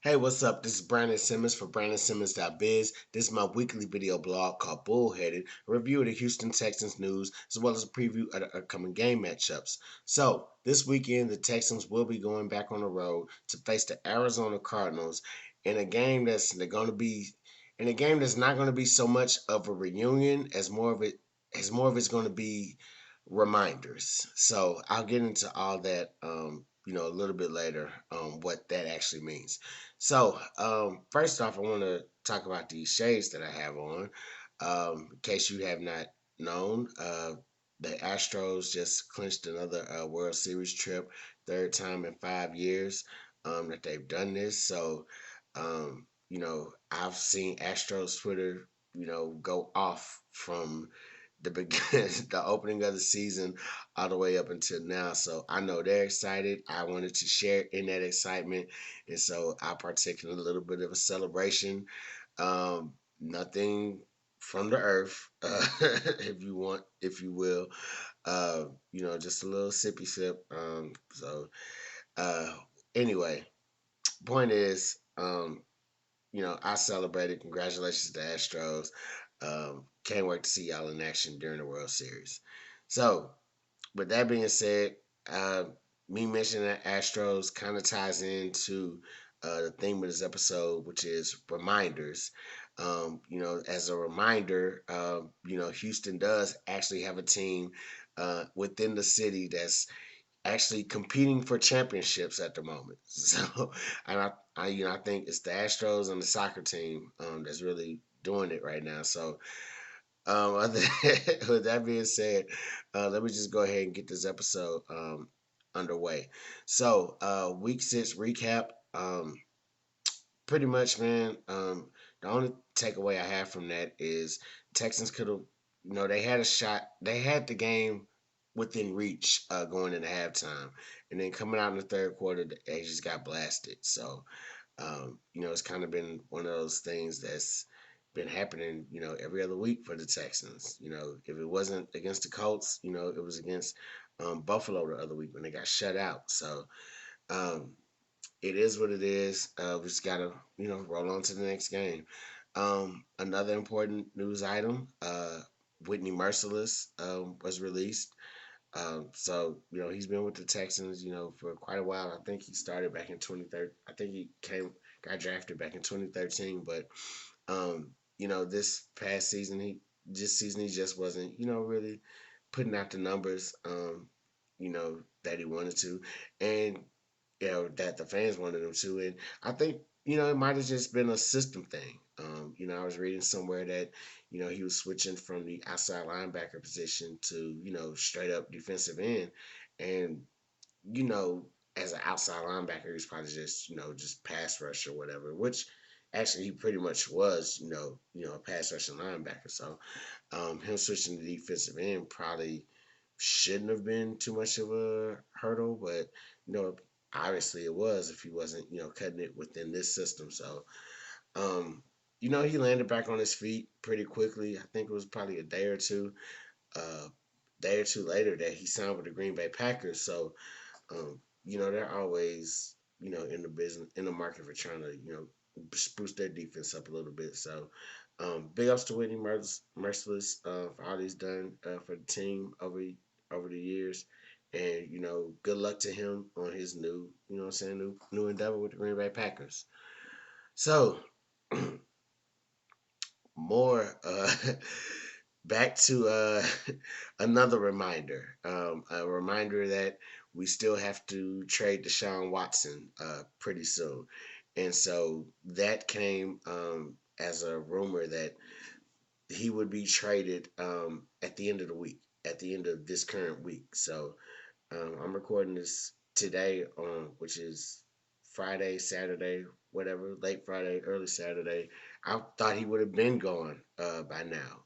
Hey, what's up? This is Brandon Simmons for BrandonSimmons.biz. This is my weekly video blog called Bullheaded, a review of the Houston Texans news, as well as a preview of the upcoming game matchups. So, this weekend, the Texans will be going back on the road to face the Arizona Cardinals in a game that's not going to be so much of a reunion as more of it's going to be reminders. So, I'll get into all that a little bit later what that actually means. So, first off, I want to talk about these shades that I have on. In case you have not known, the Astros just clinched another World Series trip, third time in 5 years that they've done this. So, I've seen Astros Twitter, go off from the beginning, the opening of the season all the way up until now. So I know they're excited. I wanted to share in that excitement, and so I partake in a little bit of a celebration. Nothing from the earth, if you want, if you will. Just a little sippy sip. Uh, anyway, point is, I celebrated. Congratulations to Astros. Can't wait to see y'all in action during the World Series. So, with that being said, uh, me mentioning that Astros kind of ties into the theme of this episode, which is reminders. As a reminder, Houston does actually have a team within the city that's actually competing for championships at the moment. So, and I think it's the Astros and the soccer team that's really doing it right now. So, with that being said, let me just go ahead and get this episode underway. So, week 6 recap. Pretty much, man. The only takeaway I have from that is Texans could have, they had a shot. They had the game within reach going into halftime, and then coming out in the third quarter, they just got blasted. So, it's kind of been one of those things that's been happening, every other week for the Texans. If it wasn't against the Colts, it was against Buffalo the other week when they got shut out. So, um, it is what it is. We just gotta, roll on to the next game. Another important news item: Whitney Merciless was released. He's been with the Texans, for quite a while. I think he started back in 2013. I think got drafted back in 2013. But this past season, he just wasn't, really putting out the numbers, that he wanted to. And that the fans wanted him to. And I think, it might have just been a system thing. I was reading somewhere that, he was switching from the outside linebacker position to, straight up defensive end. And, you know, as an outside linebacker, he's probably just, just pass rush or whatever, which actually he pretty much was, a pass rushing linebacker. So him switching to defensive end probably shouldn't have been too much of a hurdle, but you know, obviously it was if he wasn't, cutting it within this system. So, um, he landed back on his feet pretty quickly. I think it was probably a day or two later that he signed with the Green Bay Packers. So, they're always, in the business, in the market for trying to, spruce their defense up a little bit. So, big ups to Whitney Merciless for all he's done for the team over the years, and good luck to him on his new, new endeavor with the Green Bay Packers. So, more back to another reminder, a reminder that we still have to trade Deshaun Watson pretty soon, and so that came as a rumor that he would be traded at the end of the week, at the end of this current week. So I'm recording this today on, which is Friday, Saturday, whatever, late Friday, early Saturday. I thought he would have been gone by now,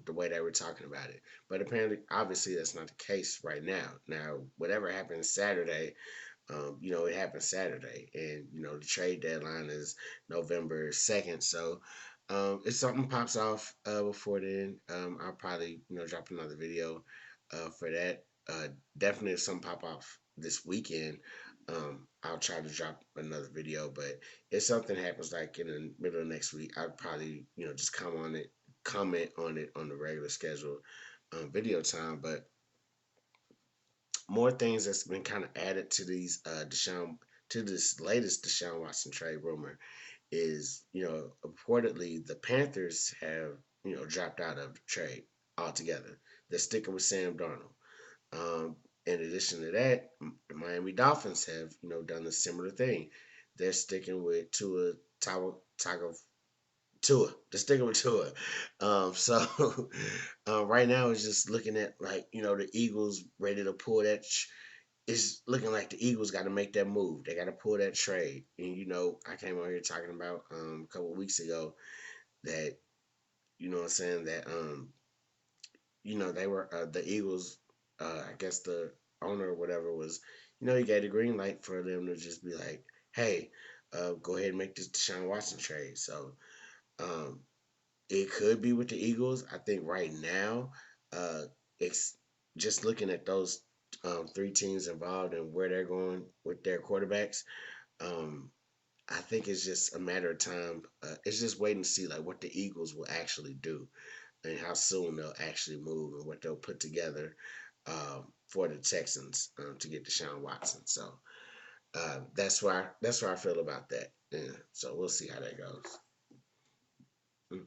the way they were talking about it. But apparently, obviously, that's not the case right now. Now, whatever happened Saturday, it happened Saturday, and the trade deadline is November 2nd. So, if something pops off before then, I'll probably drop another video for that. Definitely, if something pop off this weekend, I'll try to drop another video. But if something happens like in the middle of next week, I'd probably just comment on it on the regular schedule video time. But more things that's been kind of added to these Deshaun to this latest Deshaun Watson trade rumor is reportedly the Panthers have dropped out of the trade altogether. They're sticking with Sam Darnold. In addition to that, the Miami Dolphins have done a similar thing. They're sticking with Tago Tua. They're sticking with Tua. So right now it's just looking at like the Eagles ready to pull that. It's looking like the Eagles got to make that move. They got to pull that trade. And I came on here talking about a couple of weeks ago that what I'm saying that they were the Eagles. I guess the owner or whatever was he gave the green light for them to just be like, hey, go ahead and make this Deshaun Watson trade. So um, it could be with the Eagles. I think right now, it's just looking at those three teams involved and where they're going with their quarterbacks. Um, I think it's just a matter of time. It's just waiting to see like what the Eagles will actually do and how soon they'll actually move and what they'll put together for the Texans to get Deshaun Watson. So that's where I feel about that. Yeah. So we'll see how that goes. Mm.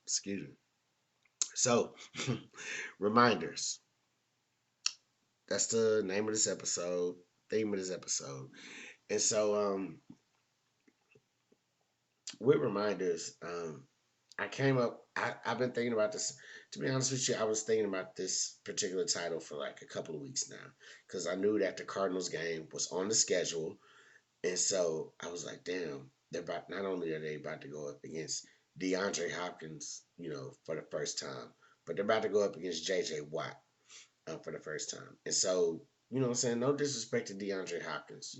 Excuse me. So reminders. That's the name of this episode. Theme of this episode. And so with reminders, I came up. I've been thinking about this. To be honest with you, I was thinking about this particular title for like a couple of weeks now because I knew that the Cardinals game was on the schedule, and so I was like, "Damn, they're about. Not only are they about to go up against DeAndre Hopkins, for the first time, but they're about to go up against J.J. Watt for the first time. And so, what I'm saying? No disrespect to DeAndre Hopkins.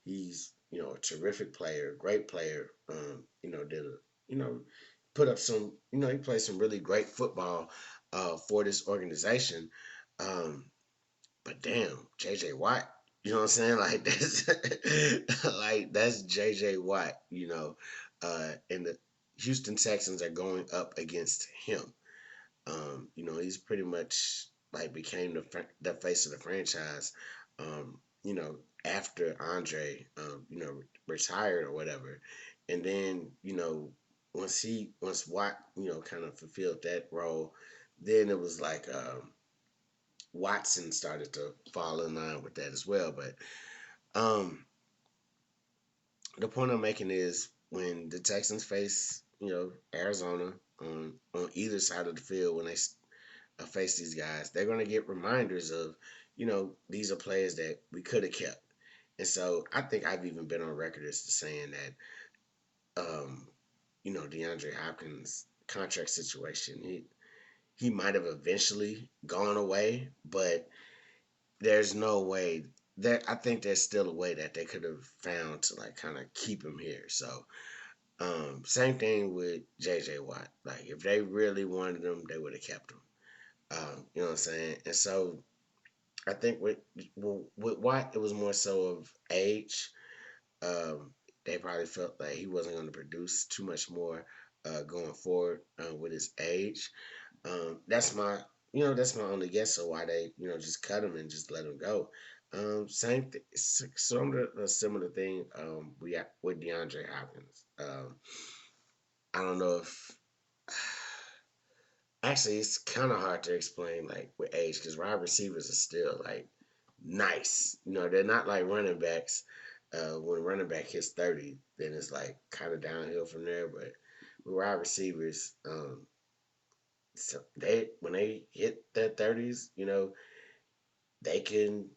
He's, a terrific player, great player. Did a, put up some, he played some really great football for this organization. Um, but damn, JJ Watt, you know what I'm saying? Like that's like that's JJ Watt, and the Houston Texans are going up against him. He's pretty much like became the face of the franchise. You know, after Andre, retired or whatever, and then once Watt, kind of fulfilled that role, then it was like Watson started to fall in line with that as well. But um, the point I'm making is when the Texans face, Arizona on either side of the field when they face these guys, they're going to get reminders of, these are players that we could have kept. And so I think I've even been on record as to saying that, DeAndre Hopkins contract situation, he might have eventually gone away, but there's no way that I think there's still a way that they could have found to like kind of keep him here. So same thing with JJ Watt. Like if they really wanted him, they would have kept him. You know what I'm saying? And so I think with Watt, it was more so of age. Um, they probably felt like he wasn't going to produce too much more going forward with his age. That's my only guess of why they just cut him and just let him go. Same thing, similar a similar thing we got with DeAndre Hopkins. I don't know if actually it's kind of hard to explain like with age because wide receivers are still like nice. They're not like running backs. When a running back hits 30, then it's like kind of downhill from there. But with wide receivers, so they when they hit their 30s, they can,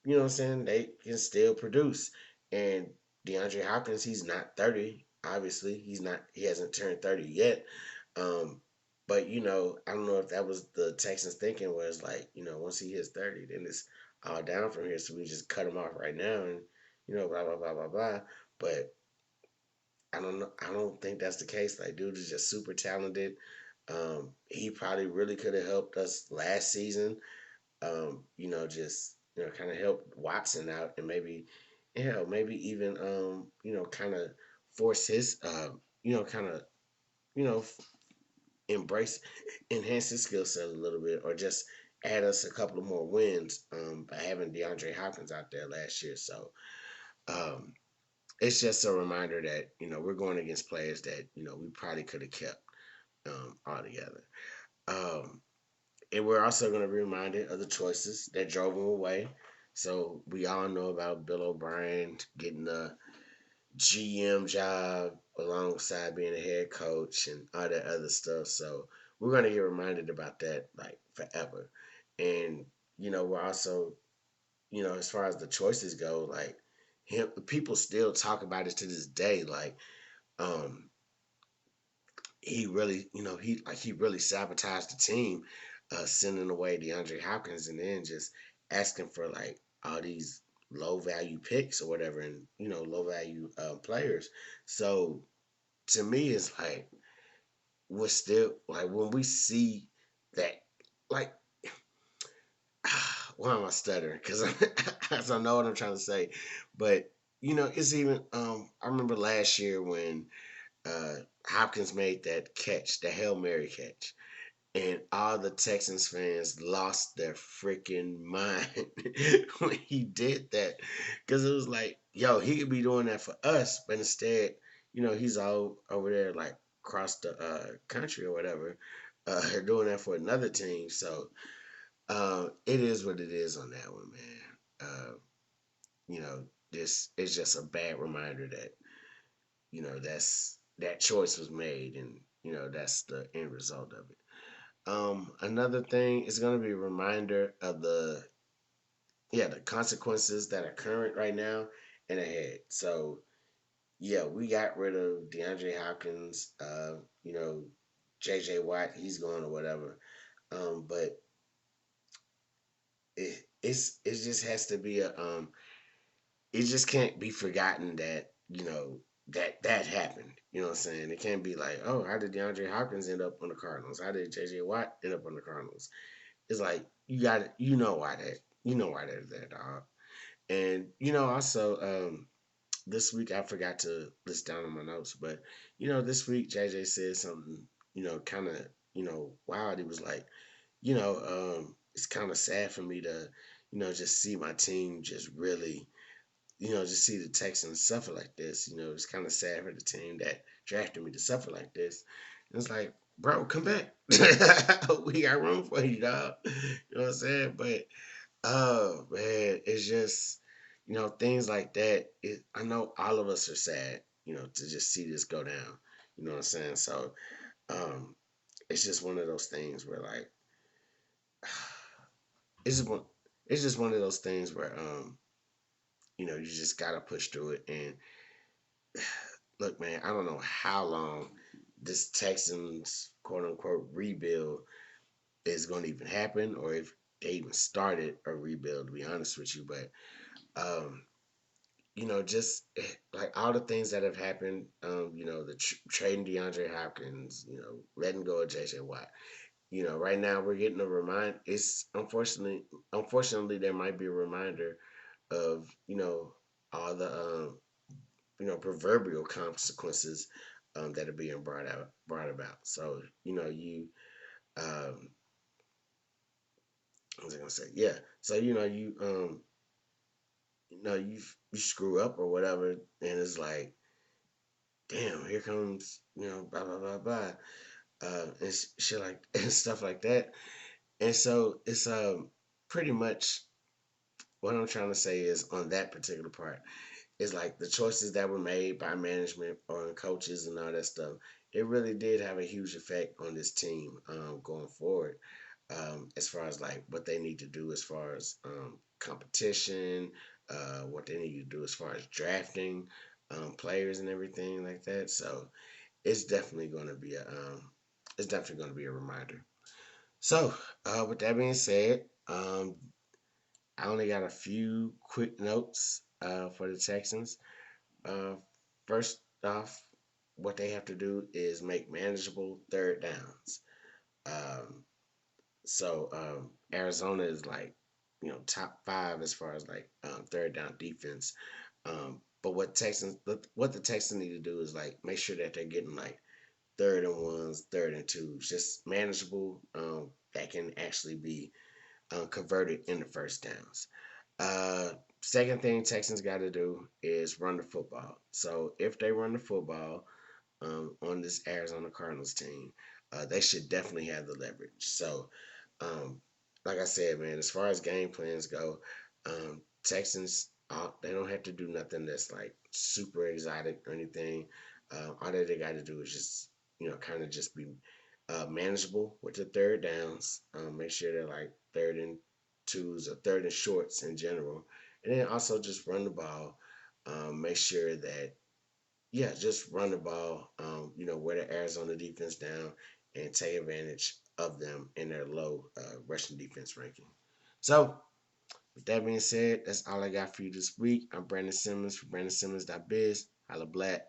what I'm saying, they can still produce. And DeAndre Hopkins, he's not 30. Obviously, he hasn't turned 30 yet. Um, but I don't know if that was the Texans thinking was like, once he hits 30, then it's all down from here. So we just cut him off right now and blah blah blah blah blah. But I don't know. I don't think that's the case. Like, dude is just super talented. He probably really could have helped us last season. Just kind of help Watson out and maybe, maybe even kind of force his kind of you know embrace enhance his skill set a little bit, or just add us a couple of more wins by having DeAndre Hopkins out there last year. So um, it's just a reminder that we're going against players that we probably could have kept altogether. Um, and we're also going to be reminded of the choices that drove him away. So we all know about Bill O'Brien getting the GM job alongside being a head coach and all that other stuff. So we're going to get reminded about that like forever. And we're also as far as the choices go, like people still talk about it to this day. Like um, he really, he really sabotaged the team, sending away DeAndre Hopkins and then just asking for like all these low value picks or whatever, and low value players. So to me, it's like we're still like when we see that, like, why am I stuttering? Because I know what I'm trying to say, but it's even. I remember last year when uh, Hopkins made that catch, the Hail Mary catch, and all the Texans fans lost their freaking mind when he did that, because it was like, yo, he could be doing that for us, but instead, he's all over there like across the country or whatever, doing that for another team. So it is what it is on that one, man. You know, this is just a bad reminder that that choice was made, and that's the end result of it. Another thing is going to be a reminder of the consequences that are current right now and ahead. So yeah, we got rid of DeAndre Hopkins. JJ Watt, he's gone or whatever. But it just has to be a it just can't be forgotten that that happened. You know what I'm saying? It can't be like, oh, how did DeAndre Hopkins end up on the Cardinals? How did JJ Watt end up on the Cardinals? It's like you know why that is there, dog. And also this week I forgot to list down in my notes, but this week JJ said something kind of wild. He was like, it's kind of sad for me to just see my team just really just see the Texans suffer like this. It's kind of sad for the team that drafted me to suffer like this. And it's like, bro, come back. We got room for you, dog. You know what I'm saying? But oh man, it's just things like that. I know all of us are sad, to just see this go down. You know what I'm saying? So um, it's just one of those things where like it's just one. It's just one of those things where you just gotta push through it. And look, man, I don't know how long this Texans quote unquote rebuild is going to even happen, or if they even started a rebuild. To be honest with you, but um, just like all the things that have happened, the trading DeAndre Hopkins, letting go of JJ Watt. Right now we're getting a remind. It's unfortunately, there might be a reminder of all the proverbial consequences that are being brought about. So um, what was I gonna say? Yeah. So you screw up or whatever, and it's like, damn, here comes blah blah blah blah, and shit like and stuff like that. And so it's pretty much what I'm trying to say is on that particular part is like the choices that were made by management or coaches and all that stuff. It really did have a huge effect on this team going forward, as far as like what they need to do as far as competition, what they need to do as far as drafting players and everything like that. So it's definitely going to be a reminder. So with that being said, I only got a few quick notes for the Texans. Uh, First off, what they have to do is make manageable third downs. Um, Arizona is like, top five as far as like third down defense. But what the Texans need to do is like make sure that they're getting like third and ones, third and twos, just manageable, that can actually be converted into first downs. Uh, Second thing Texans got to do is run the football. So if they run the football on this Arizona Cardinals team, they should definitely have the leverage. So, um, like I said, man, as far as game plans go, Texans, they don't have to do nothing that's like super exotic or anything. All that they got to do is just, kind of just be manageable with the third downs. Make sure they're like third and twos or third and shorts in general, and then also just run the ball. Make sure that, yeah, just run the ball. Wear the Arizona defense down and take advantage of them in their low rushing defense ranking. So, with that being said, that's all I got for you this week. I'm Brandon Simmons for BrandonSimmons.biz. Holla black.